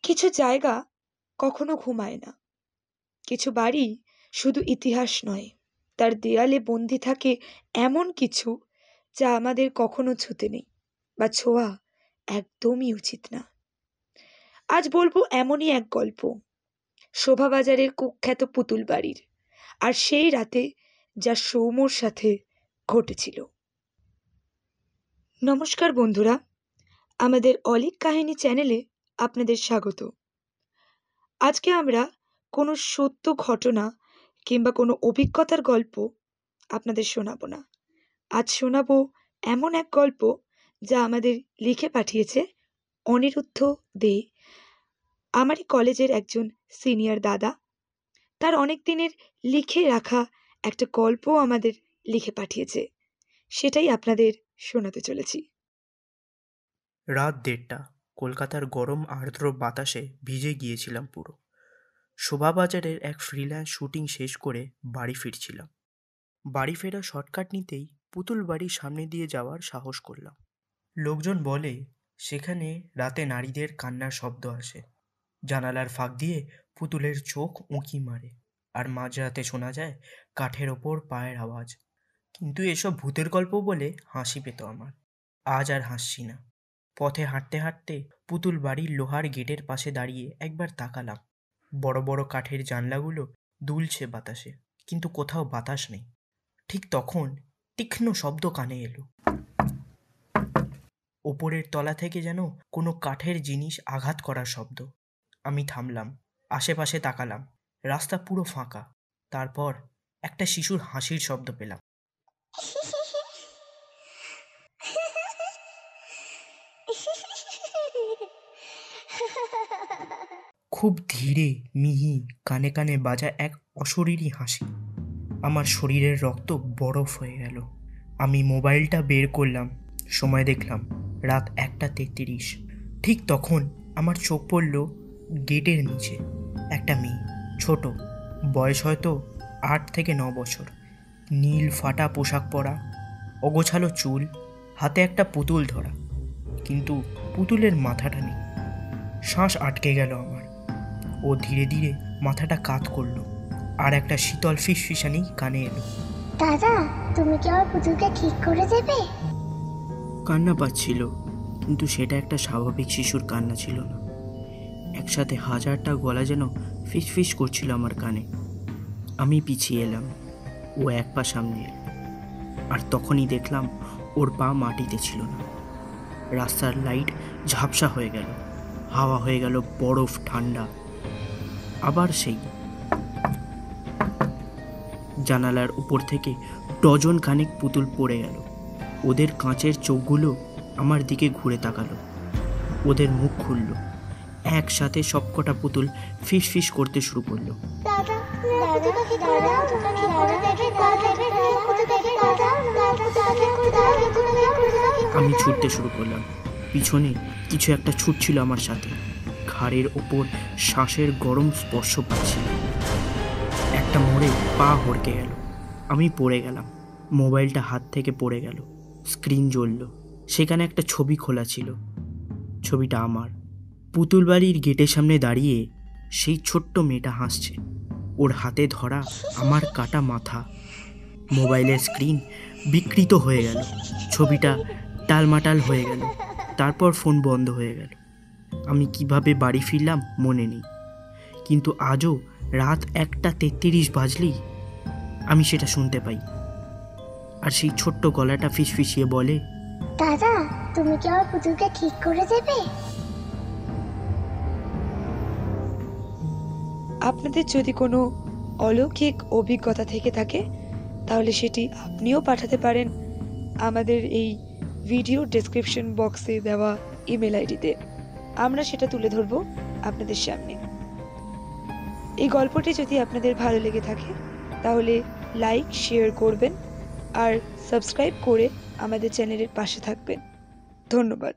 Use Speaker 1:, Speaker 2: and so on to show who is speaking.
Speaker 1: কিছু জায়গা কখনো ঘুমায় না। কিছু বাড়ি শুধু ইতিহাস নয়, তার দেয়ালে বন্দি থাকে এমন কিছু যা আমাদের কখনো ছুতে নেই বা ছোঁয়া একদমই উচিত না। আজ বলবো এমনই এক গল্প, শোভাবাজারের কুখ্যাত পুতুল বাড়ির, আর সেই রাতে যা সৌম্যর সাথে ঘটেছিল। নমস্কার বন্ধুরা, আমাদের অলিক কাহিনী চ্যানেলে আপনাদের স্বাগত। আজকে আমরা কোনো সত্য ঘটনা কিংবা কোনো অভিজ্ঞতার গল্প আপনাদের শোনাবো না। আজ শোনাবো এমন এক গল্প যা আমাদের লিখে পাঠিয়েছে অনিরুদ্ধ দে, আমারই কলেজের একজন সিনিয়র দাদা। তার অনেক দিনের লিখে রাখা একটা গল্প আমাদের লিখে পাঠিয়েছে, সেটাই আপনাদের শোনাতে চলেছি।
Speaker 2: রাত 1:30, কলকাতার গরম আর্দ্র বাতাসে ভিজে গিয়েছিলাম পুরো। শোভাবাজারের এক ফ্রিল্যান্স শুটিং শেষ করে বাড়ি ফিরছিলাম। বাড়ি ফেরা শর্টকাট নিতেই পুতুল বাড়ির সামনে দিয়ে যাওয়ার সাহস করলাম। লোকজন বলে সেখানে রাতে নারীদের কান্নার শব্দ আসে, জানালার ফাঁক দিয়ে পুতুলের চোখ উঁকি মারে, আর মাঝরাতে শোনা যায় কাঠের ওপর পায়ের আওয়াজ। কিন্তু এসব ভূতের গল্প বলে হাসি পেত আমার। আজ আর হাসছি না। পথে হাঁটতে হাঁটতে পুতুল বাড়ির লোহার গেটের পাশে দাঁড়িয়ে একবার তাকালাম। বড় বড় কাঠের জানলাগুলো দুলছে বাতাসে, কিন্তু কোথাও বাতাস নেই। ঠিক তখন তীক্ষ্ণ শব্দ কানে এলো। ওপরের তলা থেকে যেন কোনো কাঠের জিনিস আঘাত করার শব্দ। আমি থামলাম, আশেপাশে তাকালাম। রাস্তা পুরো ফাঁকা। তারপর একটা শিশুর হাসির শব্দ পেলাম। খুব ধীরে মিহি কানে কানে বাজা এক অশরীরী হাসি। আমার শরীরের রক্ত বরফ হয়ে গেল। আমি মোবাইলটা বের করলাম, সময় দেখলাম রাত 1:33। ঠিক তখন আমার চোখ পড়ল গেটের নিচে। একটা মেয়ে, ছোট, বয়স হয়তো 8 থেকে 9 বছর, নীল ফাটা পোশাক পরা, অগোছালো চুল, হাতে একটা পুতুল ধরা, কিন্তু পুতুলের মাথাটা নেই। শ্বাস আটকে গেল আমার। ও ধীরে ধীরে মাথাটা কাত করলো, আর একটা শীতল ফিসফিসানি কানে এলো।
Speaker 3: দাদা, তুমি কি আমার পুতুলকে ঠিক করে দেবে?
Speaker 2: কান্না পাচ্ছিল, কিন্তু সেটা একটা স্বাভাবিক শিশুর কান্না ছিল না। একসাথে হাজারটা গলা যেন ফিসফিস করছিল আমার কানে। আমি পিছিয়ে এলাম, ও এক পা সামনে এলো, আর তখনই দেখলাম ওর পা মাটিতে ছিল না। রাস্তার লাইট ঝাপসা হয়ে গেল, হাওয়া হয়ে গেল বরফ ঠান্ডা। আবার সেই জানালার উপর থেকে ডজন খানেক পুতুল পড়ে গেল। ওদের কাঁচের চোখগুলো আমার দিকে ঘুরে তাকালো। ওদের মুখ খুলল। একসাথে সবকটা পুতুল ফিস ফিস করতে শুরু করলো। আমি ছুটতে শুরু করলাম। পিছনে কিছু একটা ছুটছিল আমার সাথে। ঘাড়ের ওপর শ্বাসের গরম স্পর্শ পাচ্ছি। একটা মোড়ে পা হড়কে গেল। আমি পড়ে গেলাম। মোবাইলটা হাত থেকে পড়ে গেল। স্ক্রিন জ্বলল। সেখানে একটা ছবি খোলা ছিল। ছবিটা আমার। পুতুল বাড়ির গেটের সামনে দাঁড়িয়ে সেই ছোট্ট মেয়েটা হাসছে। ওর হাতে ধরা আমার কাটা মাথা। মোবাইলের স্ক্রিন বিকৃত হয়ে গেল। ছবিটা টালমাটাল হয়ে গেল। তারপর ফোন বন্ধ হয়ে গেল। আমি কিভাবে বাড়ি ফিরলাম মনে নেই, কিন্তু আজও রাত 1:33 বাজলেই আমি সেটা শুনতে পাই। আর সেই ছোট্ট গলাটা ফিসফিসিয়ে বলে,
Speaker 3: দাদা, তুমি কি আমার পুতুলকে ঠিক করে দেবে?
Speaker 1: আপনাদের যদি কোনো অলৌকিক অভিজ্ঞতা থেকে থাকে, তাহলে সেটি আপনিও পাঠাতে পারেন আমাদের এই ভিডিও ডেসক্রিপশন বক্সে দেওয়া ইমেল আইডিতে। আমরা সেটা তুলে ধরব আপনাদের সামনে। এই গল্পটি যদি আপনাদের ভালো লেগে থাকে তাহলে লাইক, শেয়ার করবেন আর সাবস্ক্রাইব করে আমাদের চ্যানেলের পাশে থাকবেন। ধন্যবাদ।